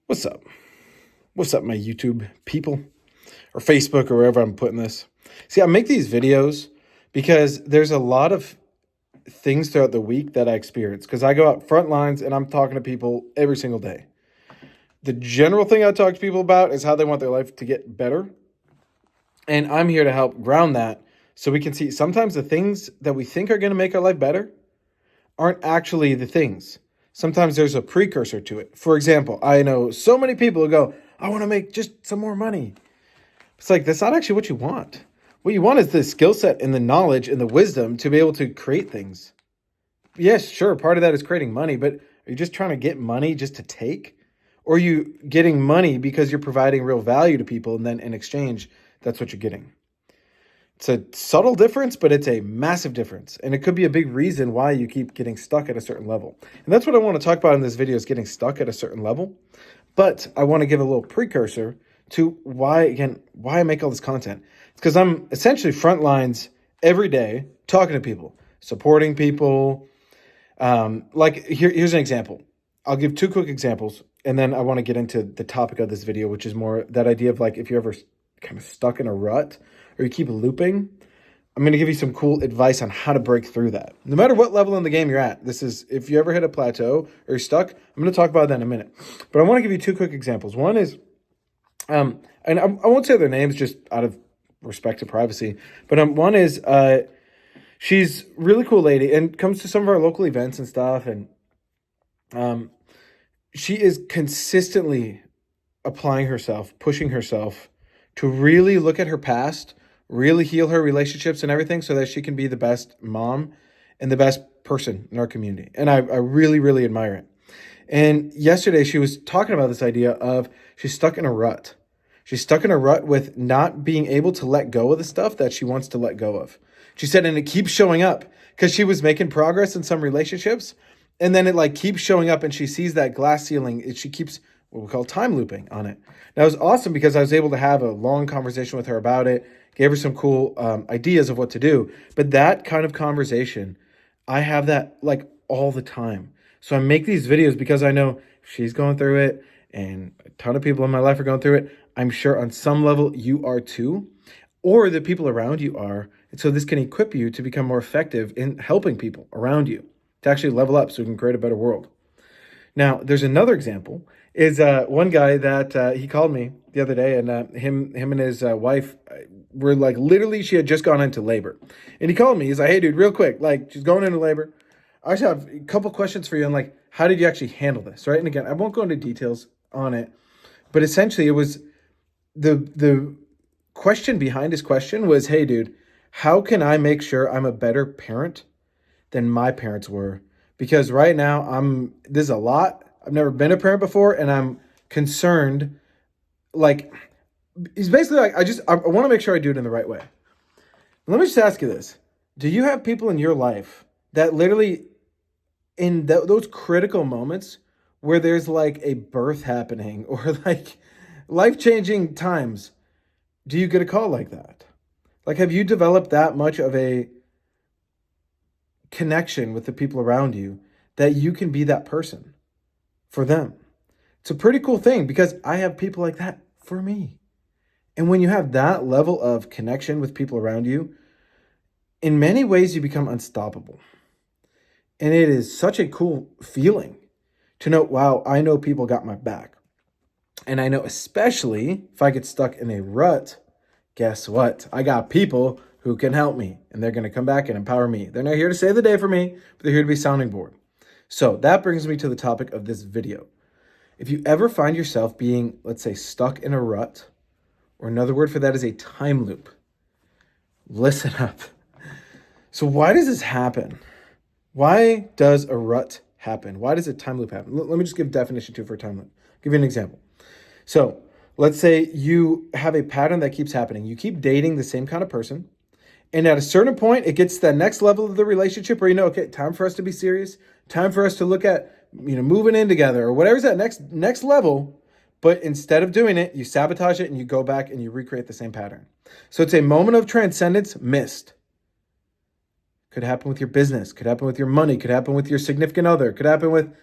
What's up? What's up, my YouTube people or Facebook or wherever I'm putting this? See, I make these videos because there's a lot of things throughout the week that I experience because I go out front lines and I'm talking to people every single day. The general thing I talk to people about is how they want their life to get better. And I'm here to help ground that so we can see sometimes the things that we think are going to make our life better aren't actually the things. Sometimes there's a precursor to it. For example, I know so many people who go, I want to make just some more money. It's like, that's not actually what you want. What you want is the skill set and the knowledge and the wisdom to be able to create things. Yes, sure, part of that is creating money, but are you just trying to get money just to take? Or are you getting money because you're providing real value to people and then in exchange, that's what you're getting? It's a subtle difference, but it's a massive difference. And it could be a big reason why you keep getting stuck at a certain level. And that's what I want to talk about in this video is getting stuck at a certain level. But I want to give a little precursor to why I make all this content. It's because I'm essentially front lines every day talking to people, supporting people. Here's an example. I'll give two quick examples, and then I want to get into the topic of this video, which is more that idea of like if you're ever kind of stuck in a rut or you keep looping, I'm going to give you some cool advice on how to break through that. No matter what level in the game you're at, this is if you ever hit a plateau or you're stuck, I'm going to talk about that in a minute. But I want to give you two quick examples. One is, and I won't say their names just out of respect to privacy, but one is she's a really cool lady and comes to some of our local events and stuff, and she is consistently applying herself, pushing herself to really look at her past, really heal her relationships and everything so that she can be the best mom and the best person in our community. And I really, really admire it. And yesterday she was talking about this idea of she's stuck in a rut. She's stuck in a rut with not being able to let go of the stuff that she wants to let go of. She said, and it keeps showing up because she was making progress in some relationships. And then it like keeps showing up and she sees that glass ceiling. She keeps what we call time looping on it. Now it was awesome because I was able to have a long conversation with her about it, gave her some cool ideas of what to do. But that kind of conversation, I have that like all the time. So I make these videos because I know she's going through it and a ton of people in my life are going through it. I'm sure on some level you are too, or the people around you are. And so this can equip you to become more effective in helping people around you to actually level up so we can create a better world. Now, there's another example is one guy that he called me the other day, and him and his wife were like literally she had just gone into labor, and he called me. He's like, "Hey, dude, real quick, like she's going into labor. I just have a couple questions for you, and like, how did you actually handle this, right?" And again, I won't go into details on it, but essentially, it was the question behind his question was, "Hey, dude, how can I make sure I'm a better parent than my parents were? Because right now this is a lot. I've never been a parent before, and I'm concerned." Like, he's basically like, I want to make sure I do it in the right way. Let me just ask you this. Do you have people in your life that literally in those critical moments where there's like a birth happening or like life-changing times, do you get a call like that? Like, have you developed that much of a connection with the people around you that you can be that person for them? It's a pretty cool thing because I have people like that for me. And when you have that level of connection with people around you, in many ways you become unstoppable. And it is such a cool feeling to know, wow, I know people got my back. And I know especially if I get stuck in a rut, guess what? I got people who can help me, and they're going to come back and empower me. They're not here to save the day for me, but they're here to be sounding board. So that brings me to the topic of this video. If you ever find yourself being, let's say, stuck in a rut, or another word for that is a time loop, listen up. So why does this happen? Why does a rut happen? Why does a time loop happen? Let me just give a definition too for a time loop. I'll give you an example. So let's say you have a pattern that keeps happening. You keep dating the same kind of person. And at a certain point, it gets to that next level of the relationship where you know, okay, time for us to be serious. Time for us to look at, moving in together or whatever's that next level. But instead of doing it, you sabotage it and you go back and you recreate the same pattern. So it's a moment of transcendence missed. Could happen with your business, could happen with your money, could happen with your significant other, could happen with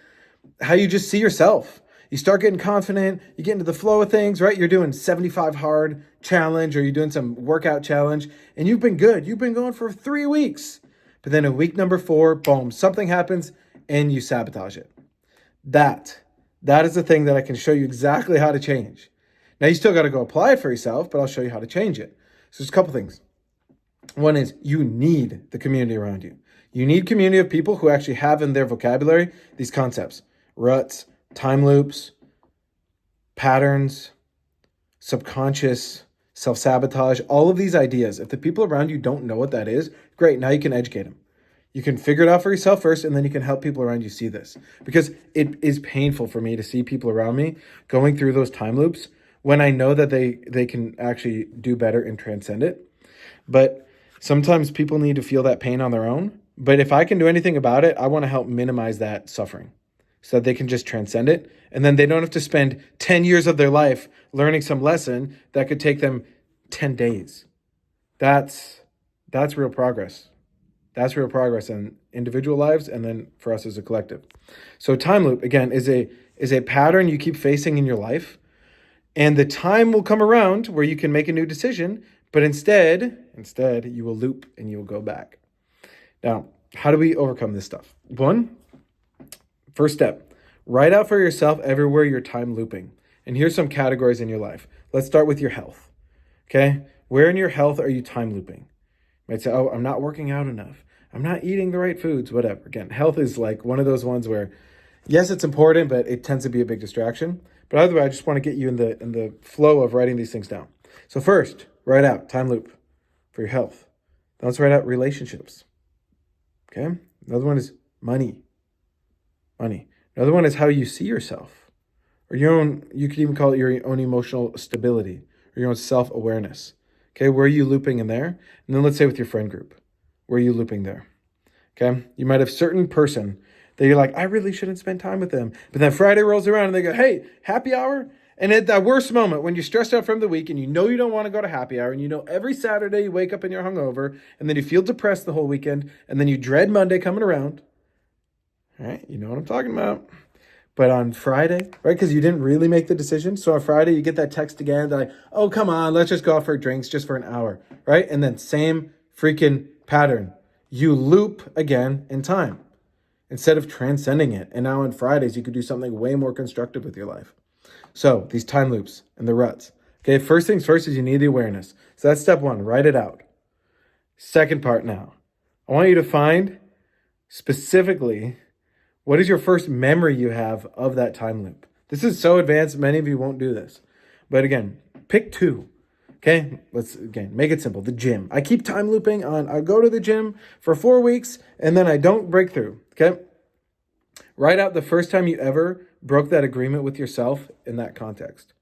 how you just see yourself. You start getting confident, you get into the flow of things, right? You're doing 75 hard challenge, or you're doing some workout challenge, and you've been good. You've been going for 3 weeks. But then in week number 4, boom, something happens and you sabotage it. That is the thing that I can show you exactly how to change. Now, you still got to go apply it for yourself, but I'll show you how to change it. So there's a couple things. One is you need the community around you. You need community of people who actually have in their vocabulary these concepts: ruts, time loops, patterns, subconscious, self-sabotage, all of these ideas. If the people around you don't know what that is, great, now you can educate them. You can figure it out for yourself first, and then you can help people around you see this. Because it is painful for me to see people around me going through those time loops when I know that they can actually do better and transcend it. But sometimes people need to feel that pain on their own. But if I can do anything about it, I want to help minimize that suffering so that they can just transcend it. And then they don't have to spend 10 years of their life learning some lesson that could take them 10 days. That's real progress. That's real progress in individual lives and then for us as a collective. So time loop, again, is a pattern you keep facing in your life. And the time will come around where you can make a new decision, but instead you will loop and you will go back. Now, how do we overcome this stuff? First step, write out for yourself everywhere you're time looping. And here's some categories in your life. Let's start with your health. Okay? Where in your health are you time looping? You might say, oh, I'm not working out enough. I'm not eating the right foods, whatever. Again, health is like one of those ones where, yes, it's important, but it tends to be a big distraction. But either way, I just want to get you in the flow of writing these things down. So first, write out time loop for your health. Then let's write out relationships. Okay? Another one is money. Another one is how you see yourself. Or you could even call it your own emotional stability or your own self-awareness. Okay, where are you looping in there? And then let's say with your friend group, where are you looping there? Okay, you might have a certain person that you're like, I really shouldn't spend time with them. But then Friday rolls around and they go, hey, happy hour? And at that worst moment when you're stressed out from the week and you know you don't want to go to happy hour, and you know every Saturday you wake up and you're hungover, and then you feel depressed the whole weekend, and then you dread Monday coming around. All right, you know what I'm talking about. But on Friday, right, because you didn't really make the decision. So on Friday, you get that text again. They're like, oh, come on, let's just go out for drinks just for an hour, right? And then same freaking pattern. You loop again in time instead of transcending it. And now on Fridays, you could do something way more constructive with your life. So these time loops and the ruts. Okay, first things first is you need the awareness. So that's step 1, write it out. Second part now, I want you to find specifically what is your first memory you have of that time loop. This is so advanced, many of you won't do this. But again, pick 2. Okay, let's again make it simple. The gym. I keep time looping on, I go to the gym for 4 weeks and then I don't break through. Okay, write out the first time you ever broke that agreement with yourself in that context.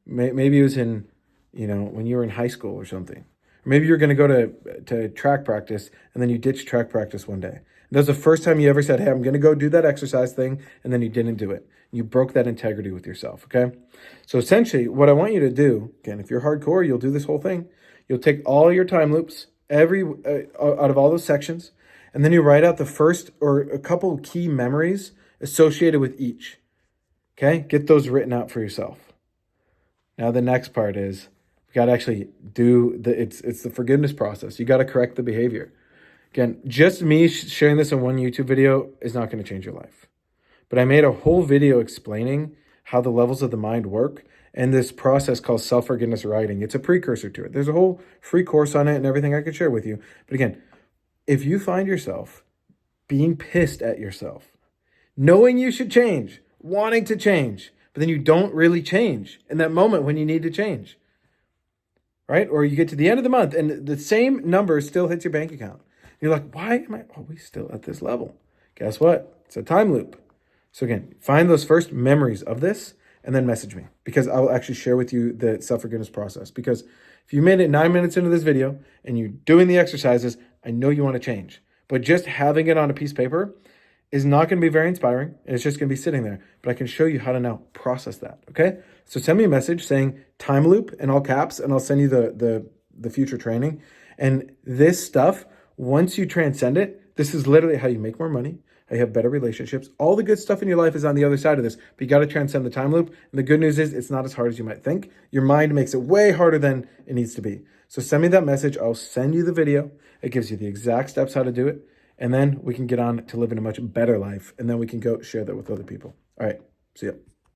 Maybe it was in, when you were in high school or something. Or maybe you're going to go to track practice and then you ditched track practice one day. And that was the first time you ever said, hey, I'm going to go do that exercise thing, and then you didn't do it. You broke that integrity with yourself, okay? So essentially, what I want you to do, again, if you're hardcore, you'll do this whole thing. You'll take all your time loops, out of all those sections, and then you write out the first or a couple key memories associated with each. Okay, get those written out for yourself. Now the next part is we got to actually do it's the forgiveness process. You got to correct the behavior. Again, just me sharing this in one YouTube video is not going to change your life. But I made a whole video explaining how the levels of the mind work and this process called self-forgiveness writing. It's a precursor to it. There's a whole free course on it and everything I could share with you. But again, if you find yourself being pissed at yourself, knowing you should change, wanting to change, but then you don't really change in that moment when you need to change, right? Or you get to the end of the month and the same number still hits your bank account. You're like, why am I always still at this level? Guess what? It's a time loop. So again, find those first memories of this and then message me, because I'll actually share with you the self-forgiveness process. Because if you made it 9 minutes into this video and you're doing the exercises, I know you want to change. But just having it on a piece of paper is not going to be very inspiring, and it's just going to be sitting there. But I can show you how to now process that, okay? So send me a message saying time loop in all caps, and I'll send you the future training. And this stuff, once you transcend it, this is literally how you make more money, how you have better relationships. All the good stuff in your life is on the other side of this, but you got to transcend the time loop. And the good news is it's not as hard as you might think. Your mind makes it way harder than it needs to be. So send me that message. I'll send you the video. It gives you the exact steps how to do it. And then we can get on to living a much better life. And then we can go share that with other people. All right. See ya.